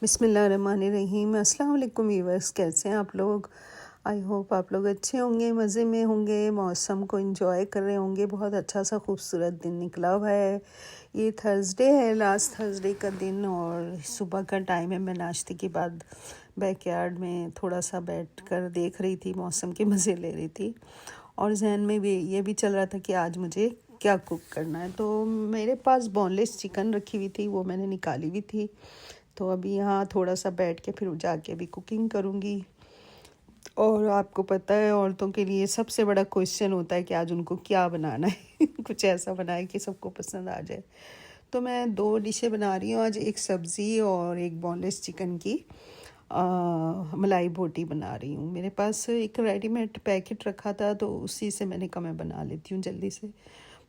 बिस्मिल्लाहिर्रहमानिर्रहीम। अस्सलाम वालेकुम व्यूअर्स, कैसे हैं आप लोग। आई होप आप लोग अच्छे होंगे, मज़े में होंगे, मौसम को एंजॉय कर रहे होंगे। बहुत अच्छा सा खूबसूरत दिन निकला हुआ है। ये थर्सडे है, लास्ट थर्सडे का दिन, और सुबह का टाइम है। मैं नाश्ते के बाद बैकयार्ड में थोड़ा सा बैठ कर देख रही थी, मौसम के मज़े ले रही थी, और जहन में भी ये भी चल रहा था कि आज मुझे क्या कुक करना है। तो मेरे पास बोनलेस चिकन रखी हुई थी, वो मैंने निकाली हुई थी। तो अभी यहाँ थोड़ा सा बैठ के फिर जाके अभी कुकिंग करूँगी। और आपको पता है, औरतों के लिए सबसे बड़ा क्वेश्चन होता है कि आज उनको क्या बनाना है कुछ ऐसा बनाए कि सबको पसंद आ जाए। तो मैं 2 डिशें बना रही हूँ आज, एक सब्ज़ी और एक बोनलेस चिकन की मलाई बोटी बना रही हूँ। मेरे पास एक रेडीमेड पैकेट रखा था, तो उसी से मैंने कहा मैं बना लेती हूँ जल्दी से।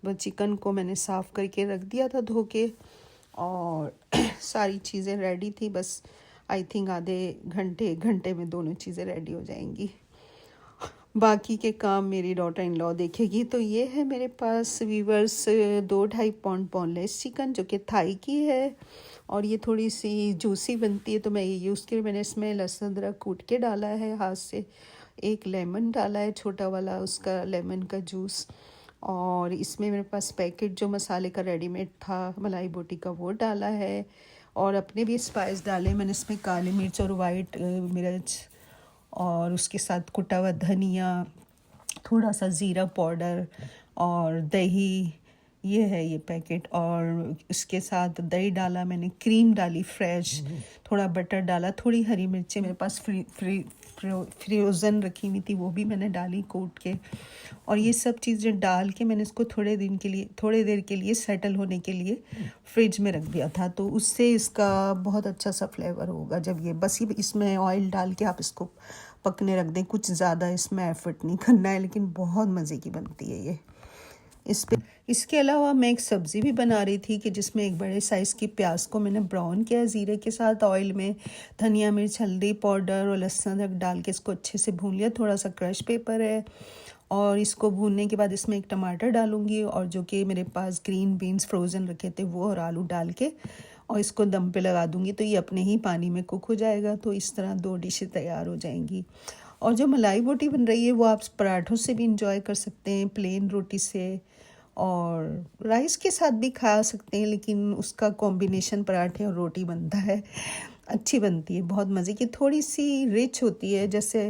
बस चिकन को मैंने साफ़ करके रख दिया था धो के, और सारी चीज़ें रेडी थी। बस आई थिंक आधे घंटे 1 घंटे में दोनों चीज़ें रेडी हो जाएंगी। बाकी के काम मेरी डॉटर इन लॉ देखेगी। तो ये है मेरे पास वीवर्स 2-2.5 पाउंड बोनलेस चिकन, जो कि थाई की है, और ये थोड़ी सी जूसी बनती है, तो मैं ये यूज़ की। मैंने इसमें लहसुन अदरक कूट के डाला है हाथ से, एक लेमन डाला है छोटा वाला, उसका लेमन का जूस, और इसमें मेरे पास पैकेट जो मसाले का रेडीमेड था मलाई बोटी का, वो डाला है। और अपने भी स्पाइस डाले मैंने इसमें, काली मिर्च और वाइट मिर्च, और उसके साथ कुटा हुआ धनिया, थोड़ा सा ज़ीरा पाउडर, और दही। ये है ये पैकेट, और इसके साथ दही डाला मैंने, क्रीम डाली फ्रेश, थोड़ा बटर डाला, थोड़ी हरी मिर्चें मेरे पास फ्रोज़न रखी हुई थी, वो भी मैंने डाली कूट के। और ये सब चीज़ें डाल के मैंने इसको थोड़ी देर के लिए सेटल होने के लिए फ्रिज में रख दिया था। तो उससे इसका बहुत अच्छा सा फ्लेवर होगा जब ये, बस ये इसमें ऑयल डाल के आप इसको पकने रख दें। कुछ ज़्यादा इसमें एफर्ट नहीं करना है, लेकिन बहुत मज़े की बनती है ये। इसके अलावा मैं एक सब्ज़ी भी बना रही थी कि जिसमें एक बड़े साइज़ की प्याज को मैंने ब्राउन किया ज़ीरे के साथ ऑयल में, धनिया मिर्च हल्दी पाउडर और लहसुन अदरक डाल के इसको अच्छे से भून लिया। थोड़ा सा क्रश पेपर है, और इसको भूनने के बाद इसमें एक टमाटर डालूंगी, और जो कि मेरे पास ग्रीन बीन्स फ्रोज़न रखे थे वो, और आलू डाल के, और इसको दम पे लगा दूंगी। तो ये अपने ही पानी में कुक हो जाएगा। तो इस तरह 2 डिशें तैयार हो जाएंगी। और जो मलाई बोटी बन रही है वो आप पराठों से भी इंजॉय कर सकते हैं, प्लेन रोटी से, और राइस के साथ भी खा सकते हैं, लेकिन उसका कॉम्बिनेशन पराठे और रोटी बनता है, अच्छी बनती है, बहुत मज़े की। थोड़ी सी रिच होती है, जैसे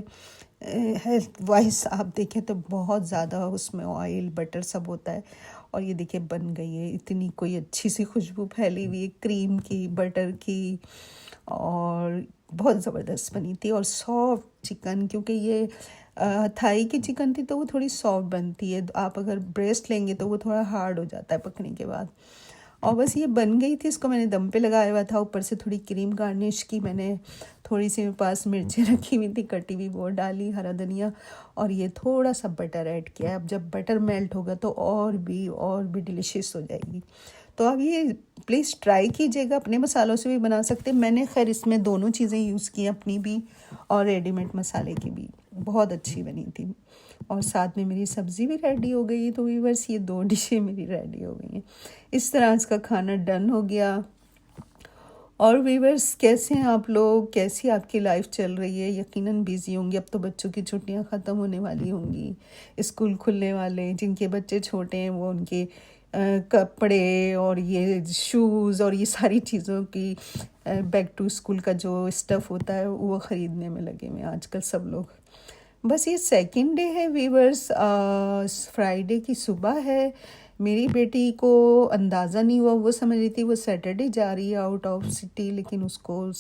हेल्थ वाइज आप देखें तो बहुत ज़्यादा उसमें ऑयल बटर सब होता है। और ये देखिए बन गई है, इतनी कोई अच्छी सी खुशबू फैली हुई है क्रीम की, बटर की, और बहुत ज़बरदस्त बनी थी। और सॉफ्ट चिकन, क्योंकि ये थाई की चिकन थी तो वो थोड़ी सॉफ्ट बनती है। आप अगर ब्रेस्ट लेंगे तो वो थोड़ा हार्ड हो जाता है पकने के बाद। और बस ये बन गई थी, इसको मैंने दम पे लगाया हुआ था। ऊपर से थोड़ी क्रीम गार्निश की मैंने, थोड़ी सी मेरे पास मिर्चें रखी हुई थी कटी हुई, वो डाली, हरा धनिया, और ये थोड़ा सा बटर ऐड किया। अब जब बटर मेल्ट होगा तो और भी डिलीशियस हो जाएगी। तो आप ये प्लीज़ ट्राई कीजिएगा, अपने मसालों से भी बना सकते हैं। मैंने खैर इसमें दोनों चीज़ें यूज़ की, अपनी भी और रेडीमेड मसाले की भी, बहुत अच्छी बनी थी। और साथ में मेरी सब्ज़ी भी रेडी हो गई। तो व्यूअर्स ये 2 डिशें मेरी रेडी हो गई हैं। इस तरह इसका खाना डन हो गया। और व्यूअर्स, कैसे हैं आप लोग, कैसी आपकी लाइफ चल रही है। यकीनन बिज़ी होंगी, अब तो बच्चों की छुट्टियां ख़त्म होने वाली होंगी, स्कूल खुलने वाले। जिनके बच्चे छोटे हैं वो उनके कपड़े और ये शूज़ और ये सारी चीज़ों की बैक टू स्कूल का जो स्टफ़ होता है वो ख़रीदने में लगे हुए आजकल सब लोग। बस ये सेकंड डे है व्यूअर्स, फ्राइडे की सुबह है। मेरी बेटी को अंदाज़ा नहीं हुआ, वो समझ रही थी वो सैटरडे जा रही है आउट ऑफ सिटी, लेकिन उसको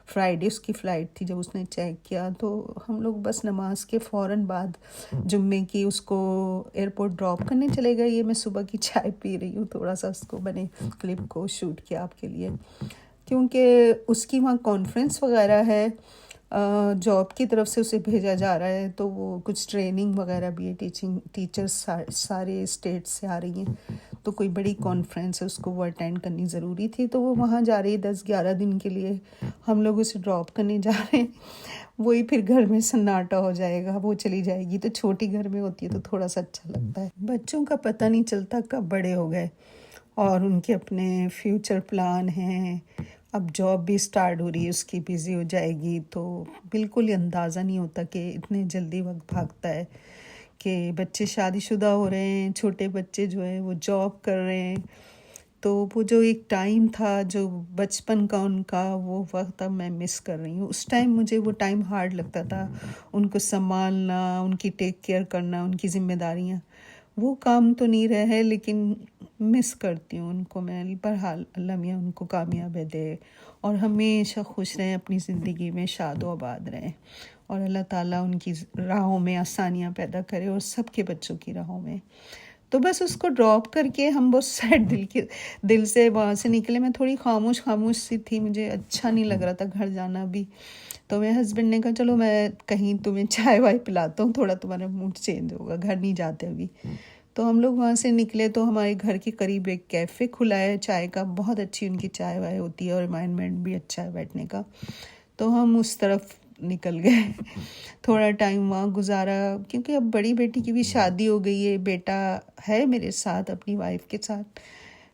फ्राइडे उसकी फ़्लाइट थी। जब उसने चेक किया तो हम लोग बस नमाज के फ़ौरन बाद जुम्मे की उसको एयरपोर्ट ड्रॉप करने चले गए। ये मैं सुबह की चाय पी रही हूँ, थोड़ा सा उसको मैंने क्लिप को शूट किया आपके लिए, क्योंकि उसकी वहाँ कॉन्फ्रेंस वगैरह है, जॉब की तरफ से उसे भेजा जा रहा है। तो वो कुछ ट्रेनिंग वगैरह भी है, टीचर्स सारे स्टेट से आ रही हैं, तो कोई बड़ी कॉन्फ्रेंस है, उसको वो अटेंड करनी ज़रूरी थी। तो वो वहाँ जा रही है 10-11 दिन के लिए। हम लोग उसे ड्रॉप करने जा रहे हैं। वही फिर घर में सन्नाटा हो जाएगा, वो चली जाएगी। तो छोटी घर में होती है तो थोड़ा सा अच्छा लगता है। बच्चों का पता नहीं चलता कब बड़े हो गए, और उनके अपने फ्यूचर प्लान हैं, अब जॉब भी स्टार्ट हो रही है, उसकी बिज़ी हो जाएगी, तो बिल्कुल ही अंदाज़ा नहीं होता कि इतने जल्दी वक्त भागता है कि बच्चे शादीशुदा हो रहे हैं, छोटे बच्चे जो हैं वो जॉब कर रहे हैं। तो वो जो एक टाइम था, जो बचपन का उनका, वो वक्त अब मैं मिस कर रही हूँ। उस टाइम मुझे वो टाइम हार्ड लगता था, उनको संभालना, उनकी टेक केयर करना, उनकी जिम्मेदारियाँ। वो काम तो नहीं रहे हैं, लेकिन मिस करती हूँ उनको मैं। बहरहाल अल्लाह मियाँ उनको कामयाबी दे और हमेशा खुश रहें, अपनी ज़िंदगी में शादो आबाद रहें, और अल्लाह ताला उनकी राहों में आसानियाँ पैदा करे और सबके बच्चों की राहों में। तो बस उसको ड्रॉप करके हम बहुत सैड दिल से वहाँ से निकले। मैं थोड़ी खामोश खामोश सी थी, मुझे अच्छा नहीं लग रहा था घर जाना भी। तो मेरे हस्बैंड ने कहा चलो मैं कहीं तुम्हें चाय वाय पिलाता हूँ, थोड़ा तुम्हारा मूड चेंज होगा, घर नहीं जाते अभी। तो हम लोग वहाँ से निकले तो हमारे घर के करीब एक कैफ़े खुला है चाय का, बहुत अच्छी उनकी चाय वाय होती है और एनवायरनमेंट भी अच्छा है बैठने का। तो हम उस तरफ निकल गए। थोड़ा टाइम वहाँ गुजारा, क्योंकि अब बड़ी बेटी की भी शादी हो गई है, बेटा है मेरे साथ अपनी वाइफ के साथ।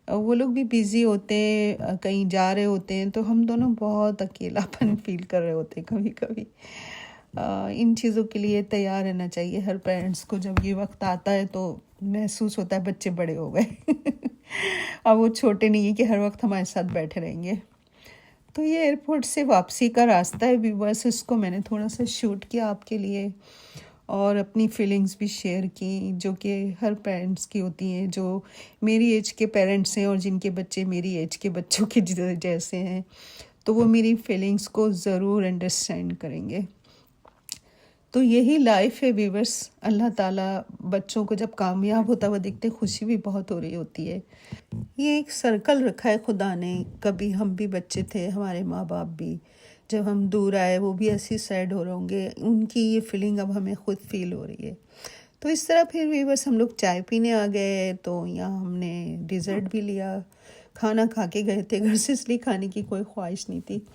वो लोग भी बिज़ी होते हैं, कहीं जा रहे होते हैं, तो हम दोनों बहुत अकेलापन फील कर रहे होते हैं कभी कभी। इन चीज़ों के लिए तैयार रहना चाहिए हर पेरेंट्स को। जब ये वक्त आता है तो महसूस होता है बच्चे बड़े हो गए। अब वो छोटे नहीं है कि हर वक्त हमारे साथ बैठे रहेंगे। तो ये एयरपोर्ट से वापसी का रास्ता है व्यूअर्स, इसको मैंने थोड़ा सा शूट किया आपके लिए और अपनी फीलिंग्स भी शेयर की, जो कि हर पेरेंट्स की होती हैं, जो मेरी एज के पेरेंट्स हैं और जिनके बच्चे मेरी एज के बच्चों के जैसे हैं, तो वो मेरी फीलिंग्स को ज़रूर अंडरस्टैंड करेंगे। तो यही लाइफ है व्यूअर्स। अल्लाह ताला बच्चों को जब कामयाब होता हुआ देखते खुशी भी बहुत हो रही होती है। ये एक सर्कल रखा है खुदा ने, कभी हम भी बच्चे थे, हमारे माँ बाप भी, जब हम दूर आए वो भी ऐसे सैड हो रहे होंगे, उनकी ये फीलिंग अब हमें खुद फील हो रही है। तो इस तरह फिर भी बस हम लोग चाय पीने आ गए, तो यहाँ हमने डिज़र्ट भी लिया, खाना खा के गए थे घर से, इसलिए खाने की कोई ख्वाहिश नहीं थी।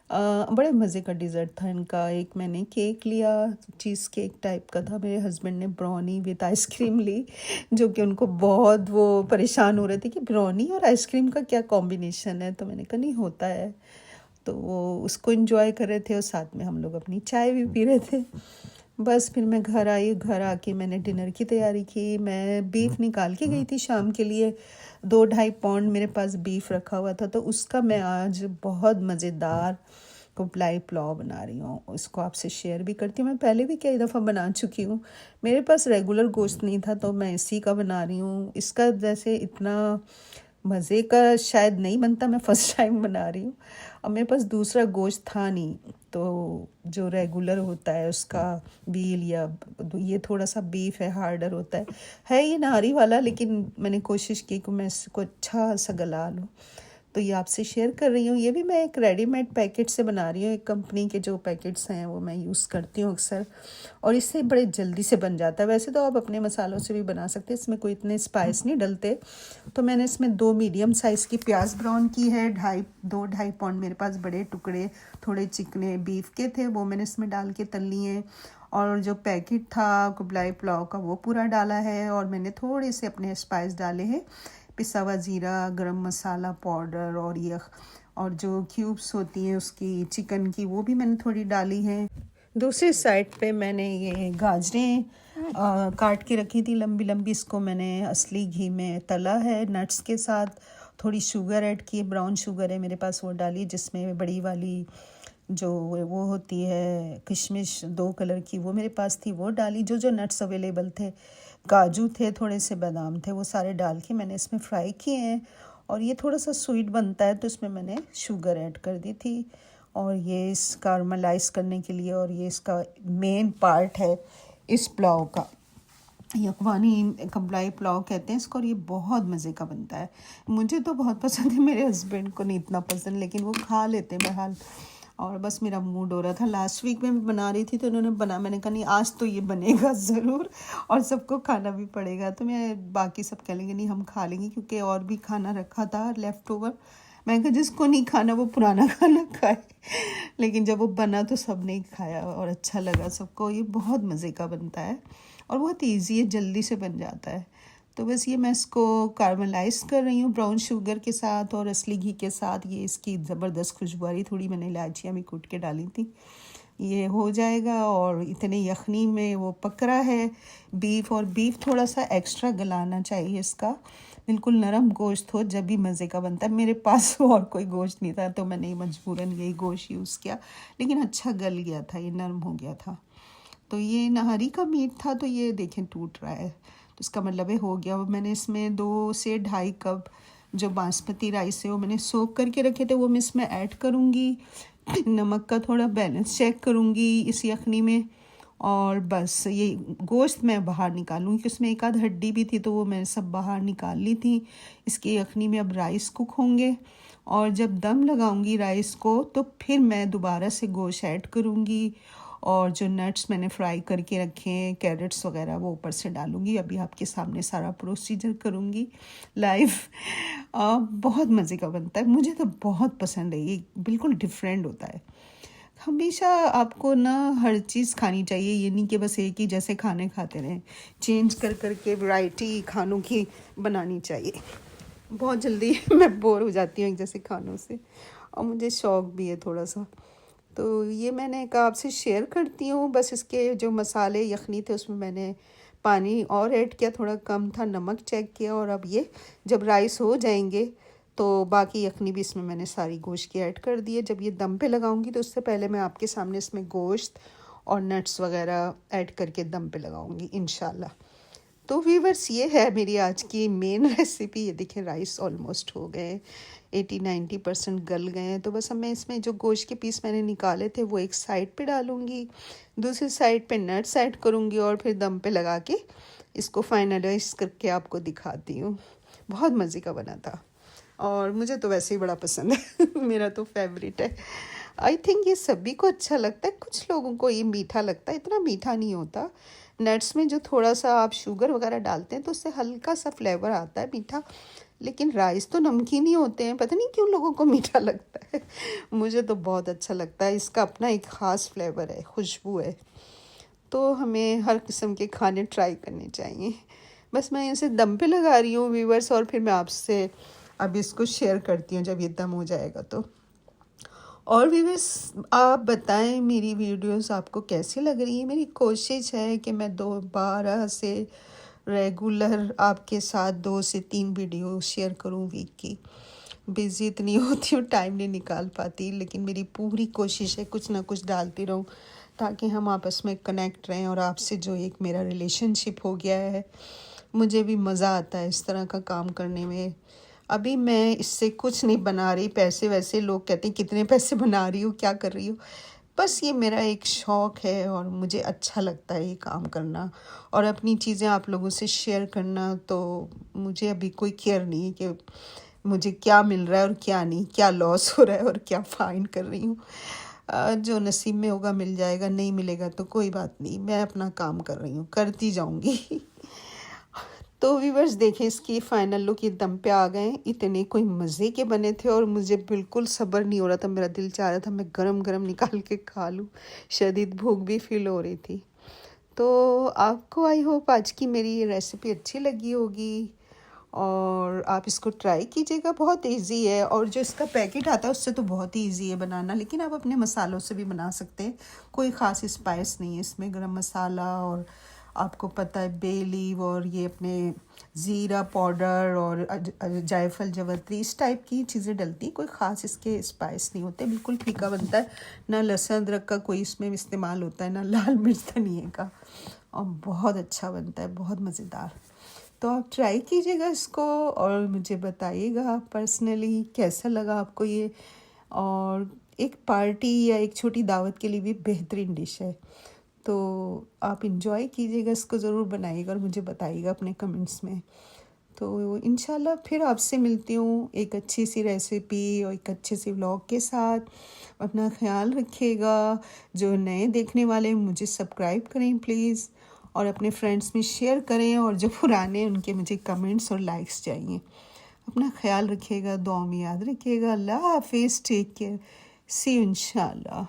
बड़े मज़े का डिज़र्ट था इनका। एक मैंने केक लिया, चीज़ केक टाइप का था, मेरे हस्बैंड ने ब्राउनी विद आइसक्रीम ली, जो कि उनको बहुत वो परेशान हो रहे थे कि ब्राउनी और आइसक्रीम का क्या कॉम्बिनेशन है। तो मैंने कहा नहीं होता है, तो वो उसको एंजॉय कर रहे थे और साथ में हम लोग अपनी चाय भी पी रहे थे। बस फिर मैं घर आई, घर आके मैंने डिनर की तैयारी की। मैं बीफ निकाल के गई थी शाम के लिए, 2-2.5 पाउंड मेरे पास बीफ रखा हुआ था, तो उसका मैं आज बहुत मज़ेदार कुपलाई पुलाव बना रही हूँ। इसको आपसे शेयर भी करती हूँ। मैं पहले भी कई दफ़ा बना चुकी हूँ, मेरे पास रेगुलर गोश्त नहीं था तो मैं इसी का बना रही हूँ। इसका जैसे इतना मज़े का शायद नहीं बनता, मैं फ़र्स्ट टाइम बना रही हूँ। अब मेरे पास दूसरा गोश्त था नहीं, तो जो रेगुलर होता है उसका बील या ये थोड़ा सा बीफ है, हार्डर होता है ये नारी वाला, लेकिन मैंने कोशिश की कि मैं इसको अच्छा सा गला लूँ, तो ये आपसे शेयर कर रही हूँ। ये भी मैं एक रेडीमेड पैकेट से बना रही हूँ, एक कंपनी के जो पैकेट्स हैं वो मैं यूज़ करती हूँ अक्सर, और इससे बड़े जल्दी से बन जाता है। वैसे तो आप अपने मसालों से भी बना सकते हैं, इसमें कोई इतने स्पाइस नहीं डलते। तो मैंने इसमें 2 मीडियम साइज़ की प्याज ब्राउन की है, 2-2.5 पाउंड मेरे पास बड़े टुकड़े थोड़े चिकने बीफ के थे, वो मैंने इसमें डाल के तल लिए हैं। और जो पैकेट था कुबलाई पुलाव का वो पूरा डाला है, और मैंने थोड़े से अपने स्पाइस डाले हैं, पिसा हुआ ज़ीरा, गरम मसाला पाउडर, और जो क्यूब्स होती हैं उसकी चिकन की वो भी मैंने थोड़ी डाली हैं। दूसरी साइड पे मैंने ये गाजरें काट के रखी थी लंबी लंबी, इसको मैंने असली घी में तला है नट्स के साथ। थोड़ी शुगर ऐड की, ब्राउन शुगर है मेरे पास, वो डाली, जिसमें बड़ी वाली जो वो होती है किशमिश 2 कलर की, वो मेरे पास थी, वो डाली। जो जो नट्स अवेलेबल थे, काजू थे, थोड़े से बादाम थे, वो सारे डाल के मैंने इसमें फ्राई किए हैं। और ये थोड़ा सा स्वीट बनता है तो इसमें मैंने शुगर ऐड कर दी थी, और ये इस कार्मलाइज करने के लिए, और ये इसका मेन पार्ट है इस पुलाव का। यखवानी कबलाई पुलाव कहते हैं इसको, और ये बहुत मज़े का बनता है। मुझे तो बहुत पसंद है, मेरे हस्बैंड को नहीं इतना पसंद, लेकिन वो खा लेते हैं बहरहाल। और बस मेरा मूड हो रहा था, लास्ट वीक में बना रही थी तो उन्होंने मैंने कहा नहीं आज तो ये बनेगा ज़रूर, और सबको खाना भी पड़ेगा। तो मैं बाकी सब कह लेंगे नहीं हम खा लेंगे, क्योंकि और भी खाना रखा था लेफ़्ट ओवर। मैं कहा जिसको नहीं खाना वो पुराना खाना खाए। लेकिन जब वो बना तो सब ने खाया और अच्छा लगा सबको। ये बहुत मज़े का बनता है और बहुत ईजी है, जल्दी से बन जाता है। तो बस ये मैं इसको कार्मलाइज़ कर रही हूँ ब्राउन शुगर के साथ और असली घी के साथ। ये इसकी ज़बरदस्त खुशबू आ रही, थोड़ी मैंने इलायचियाँ भी कूट के डाली थी। ये हो जाएगा और इतने यखनी में वो पक रहा है बीफ। और बीफ थोड़ा सा एक्स्ट्रा गलाना चाहिए इसका, बिल्कुल नरम गोश्त हो जब भी मज़े का बनता है। मेरे पास और कोई गोश्त नहीं था तो मैंने मजबूरन यही गोश्त यूज़ किया, लेकिन अच्छा गल गया था, ये नरम हो गया था। तो ये नहारी का मीट था, तो ये देखें टूट रहा है, तो इसका मतलब है हो गया। अब मैंने इसमें 2 से ढाई कप जो बासमती राइस है वो मैंने सोक करके रखे थे, वो मैं इसमें ऐड करूँगी। नमक का थोड़ा बैलेंस चेक करूँगी इस यखनी में, और बस ये गोश्त मैं बाहर निकालूँगी कि उसमें एक आध हड्डी भी थी तो वो मैंने सब बाहर निकाल ली थी। इसकी यखनी में अब राइस कुक होंगे और जब दम लगाऊंगी राइस को तो फिर मैं दोबारा से गोश्त ऐड करूँगी और जो नट्स मैंने फ्राई करके रखे हैं, कैरेट्स वगैरह, वो ऊपर से डालूँगी। अभी आपके सामने सारा प्रोसीजर करूँगी लाइव। बहुत मज़े का बनता है, मुझे तो बहुत पसंद है, ये बिल्कुल डिफरेंट होता है। हमेशा आपको ना हर चीज़ खानी चाहिए, ये नहीं कि बस एक ही जैसे खाने खाते रहें, चेंज कर कर के वैरायटी खानों की बनानी चाहिए। बहुत जल्दी मैं बोर हो जाती हूँ एक जैसे खानों से, और मुझे शौक़ भी है थोड़ा सा। तो ये मैंने कहा आपसे शेयर करती हूँ। बस इसके जो मसाले यखनी थे उसमें मैंने पानी और ऐड किया, थोड़ा कम था, नमक चेक किया। और अब ये जब राइस हो जाएंगे तो बाकी यखनी भी इसमें मैंने सारी गोश्त की ऐड कर दी है। जब ये दम पे लगाऊंगी तो उससे पहले मैं आपके सामने इसमें गोश्त और नट्स वगैरह ऐड करके दम पे लगाऊंगी इंशाल्लाह। तो व्यूअर्स, ये है मेरी आज की मेन रेसिपी। ये देखें राइस ऑलमोस्ट हो गए, 80-90% गल गए हैं। तो बस अब मैं इसमें जो गोश्त के पीस मैंने निकाले थे वो एक साइड पे डालूंगी, दूसरी साइड पे नट्स ऐड करूंगी और फिर दम पे लगा के इसको फाइनलाइज करके आपको दिखाती हूँ। बहुत मज़े का बना था और मुझे तो वैसे ही बड़ा पसंद है मेरा तो फेवरेट है। आई थिंक ये सभी को अच्छा लगता है, कुछ लोगों को ये मीठा लगता है, इतना मीठा नहीं होता। नट्स में जो थोड़ा सा आप शुगर वगैरह डालते हैं तो उससे हल्का सा फ्लेवर आता है मीठा, लेकिन राइस तो नमकीन ही होते हैं, पता नहीं क्यों लोगों को मीठा लगता है। मुझे तो बहुत अच्छा लगता है, इसका अपना एक ख़ास फ्लेवर है, खुशबू है। तो हमें हर किस्म के खाने ट्राई करने चाहिए। बस मैं इसे दम पे लगा रही हूँ व्यूवर्स, और फिर मैं आपसे अब इसको शेयर करती हूँ जब ये दम हो जाएगा तो। और व्यूअर्स, आप बताएं मेरी वीडियोस आपको कैसी लग रही है। मेरी कोशिश है कि मैं दोबारा से रेगुलर आपके साथ 2 से 3 वीडियो शेयर करूं वीक की। बिज़ी इतनी होती हूँ, टाइम नहीं निकाल पाती, लेकिन मेरी पूरी कोशिश है कुछ ना कुछ डालती रहूँ ताकि हम आपस में कनेक्ट रहें। और आपसे जो एक मेरा रिलेशनशिप हो गया है, मुझे भी मज़ा आता है इस तरह का काम करने में। अभी मैं इससे कुछ नहीं बना रही, पैसे वैसे लोग कहते हैं कितने पैसे बना रही हो, क्या कर रही हो। बस ये मेरा एक शौक़ है और मुझे अच्छा लगता है ये काम करना और अपनी चीज़ें आप लोगों से शेयर करना। तो मुझे अभी कोई केयर नहीं है कि मुझे क्या मिल रहा है और क्या नहीं, क्या लॉस हो रहा है और क्या फ़ाइन कर रही हूँ। जो नसीब में होगा मिल जाएगा, नहीं मिलेगा तो कोई बात नहीं, मैं अपना काम कर रही हूँ, करती जाऊँगी। तो व्यूअर्स देखें, इसकी फ़ाइनल लुक ये दम पे आ गए। इतने कोई मज़े के बने थे और मुझे बिल्कुल सब्र नहीं हो रहा था, मेरा दिल चाह रहा था मैं गरम गरम निकाल के खा लूँ। शदीद भूख भी फील हो रही थी। तो आपको आई होप आज की मेरी ये रेसिपी अच्छी लगी होगी और आप इसको ट्राई कीजिएगा। बहुत इजी है और जो इसका पैकेट आता है उससे तो बहुत ही इजी है बनाना, लेकिन आप अपने मसालों से भी बना सकते हैं। कोई ख़ास स्पाइस नहीं है इसमें, गरम मसाला और आपको पता है बे लीव और ये अपने ज़ीरा पाउडर और जायफल जवत्री, इस टाइप की चीज़ें डलती, कोई ख़ास इसके स्पाइस नहीं होते, बिल्कुल फीका बनता है। ना लहसुन अदरक का कोई इसमें इस्तेमाल होता है, ना लाल मिर्च धनिए का, और बहुत अच्छा बनता है, बहुत मज़ेदार। तो आप ट्राई कीजिएगा इसको और मुझे बताइएगा पर्सनली कैसा लगा आपको ये। और एक पार्टी या एक छोटी दावत के लिए भी बेहतरीन डिश है, तो आप इंजॉय कीजिएगा, इसको ज़रूर बनाइएगा और मुझे बताइएगा अपने कमेंट्स में। तो इंशाल्लाह फिर आपसे मिलती हूँ एक अच्छी सी रेसिपी और एक अच्छे से व्लॉग के साथ। अपना ख्याल रखिएगा। जो नए देखने वाले मुझे सब्सक्राइब करें प्लीज़, और अपने फ्रेंड्स में शेयर करें, और जो पुराने उनके मुझे कमेंट्स और लाइक्स चाहिए। अपना ख्याल रखिएगा, दुआ में याद रखिएगा। अल्लाह हाफिज़, टेक केयर, सी यू इंशाल्लाह।